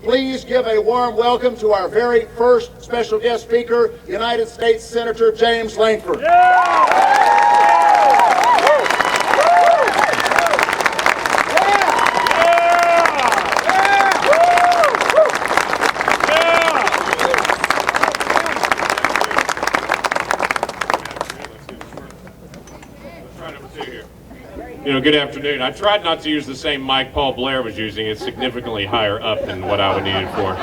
Please give a warm welcome to our very first special guest speaker, United States Senator James Lankford. Good afternoon. I tried not to use the same mic Paul Blair was using. It's significantly higher up than what I would need it for.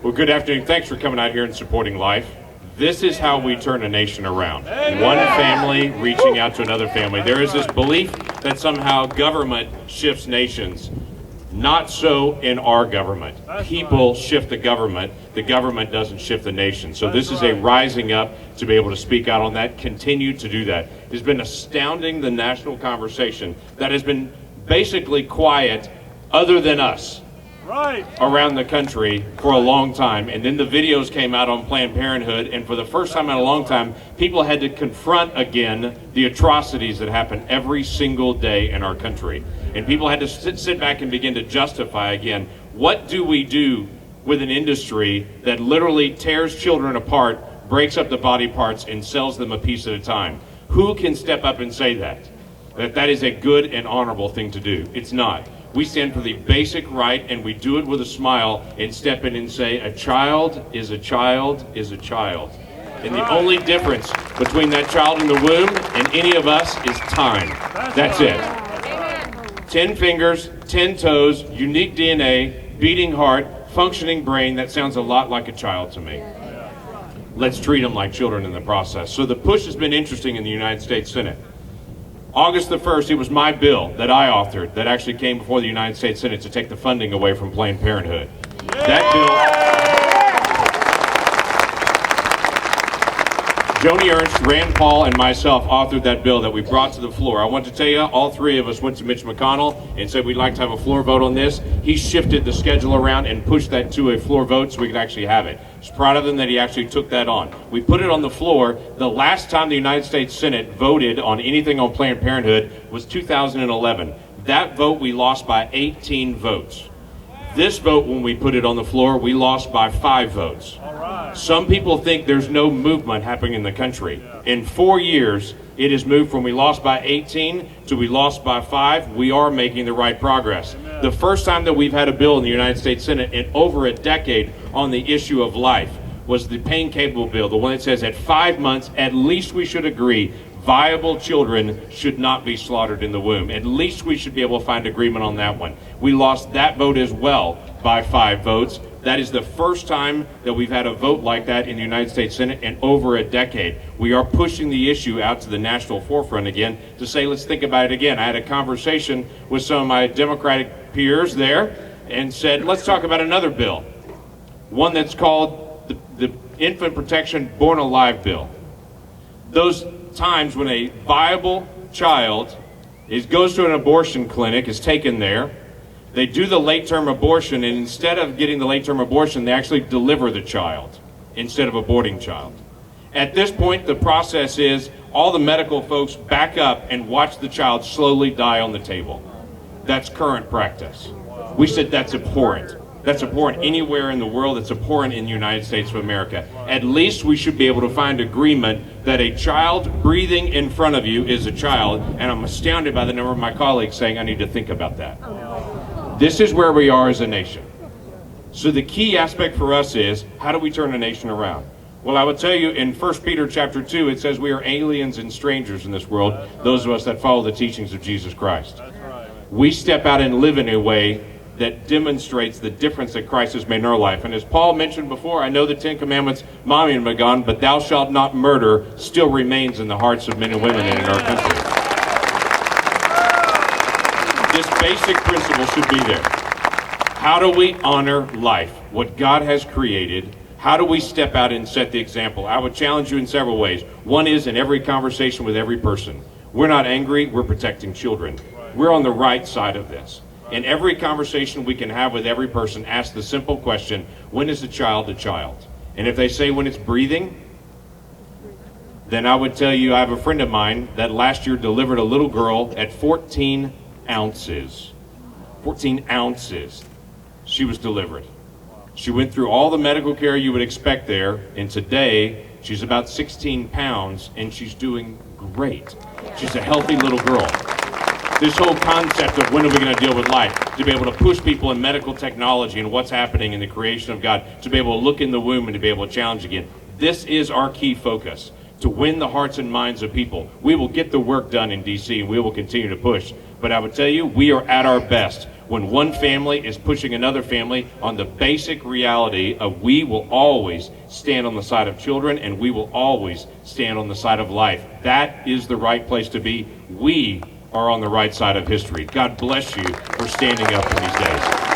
Well, good afternoon. Thanks for coming out here and supporting life. This is how we turn a nation around. One family reaching out to another family. There is this belief that somehow government shifts nations. Not so in our government. People shift the government doesn't shift the nation. So this is a rising up to be able to speak out on that, continue to do that. It's been astounding, the national conversation that has been basically quiet other than us around the country for a long time. And then the videos came out on Planned Parenthood, and for the first time in a long time, people had to confront again the atrocities that happen every single day in our country. And people had to sit back and begin to justify again, what do we do with an industry that literally tears children apart, breaks up the body parts, and sells them a piece at a time? Who can step up and say that is a good and honorable thing to do? It's not. We stand for the basic right, and we do it with a smile and step in and say, a child is a child is a child. And the only difference between that child in the womb and any of us is time. That's it. 10 fingers, 10 toes, unique DNA, beating heart, functioning brain. That sounds a lot like a child to me. Let's treat them like children in the process. So the push has been interesting in the United States Senate. August the 1st, it was my bill that I authored that actually came before the United States Senate to take the funding away from Planned Parenthood. That bill... Joni Ernst, Rand Paul, and myself authored that bill that we brought to the floor. I want to tell you, all three of us went to Mitch McConnell and said we'd like to have a floor vote on this. He shifted the schedule around and pushed that to a floor vote so we could actually have it. I was proud of him that he actually took that on. We put it on the floor. The last time the United States Senate voted on anything on Planned Parenthood was 2011. That vote we lost by 18 votes. This vote, when we put it on the floor, we lost by 5 votes. Some people think there's no movement happening in the country. In 4 years, it has moved from we lost by 18 to we lost by 5. We are making the right progress. The first time that we've had a bill in the United States Senate in over a decade on the issue of life was the pain capable bill, the one that says at 5 months, at least we should agree viable children should not be slaughtered in the womb. At least we should be able to find agreement on that one. We lost that vote as well by 5 votes. That is the first time that we've had a vote like that in the United States Senate in over a decade. We are pushing the issue out to the national forefront again to say, let's think about it again. I had a conversation with some of my Democratic peers there and said, let's talk about another bill. One that's called the Infant Protection Born Alive Bill. Those times when a viable child goes to an abortion clinic, is taken there, they do the late-term abortion, and instead of getting the late-term abortion, they actually deliver the child instead of aborting child. At this point, the process is all the medical folks back up and watch the child slowly die on the table. That's current practice. We said that's abhorrent. That's abhorrent anywhere in the world. It's abhorrent in the United States of America. At least we should be able to find agreement that a child breathing in front of you is a child, and I'm astounded by the number of my colleagues saying I need to think about that. This is where we are as a nation. So the key aspect for us is, how do we turn a nation around? Well, I would tell you in 1 Peter chapter 2, it says we are aliens and strangers in this world, those of us that follow the teachings of Jesus Christ. We step out and live in a way that demonstrates the difference that Christ has made in our life. And as Paul mentioned before, I know the 10 Commandments, mommy and gone, but thou shalt not murder still remains in the hearts of men and women in our country. This basic principle should be there. How do we honor life, what God has created? How do we step out and set the example? I would challenge you in several ways. One is in every conversation with every person. We're not angry, we're protecting children. We're on the right side of this. In every conversation we can have with every person, ask the simple question, when is the child a child? And if they say when it's breathing, then I would tell you I have a friend of mine that last year delivered a little girl at 14 ounces. 14 ounces. she was delivered. She went through all the medical care you would expect there, and today she's about 16 pounds and she's doing great. She's a healthy little girl. This whole concept of when are we going to deal with life, to be able to push people in medical technology and what's happening in the creation of God, to be able to look in the womb and to be able to challenge again. This is our key focus, to win the hearts and minds of people. We will get the work done in DC and we will continue to push. But I would tell you, we are at our best when one family is pushing another family on the basic reality of we will always stand on the side of children and we will always stand on the side of life. That is the right place to be. We are on the right side of history. God bless you for standing up in these days.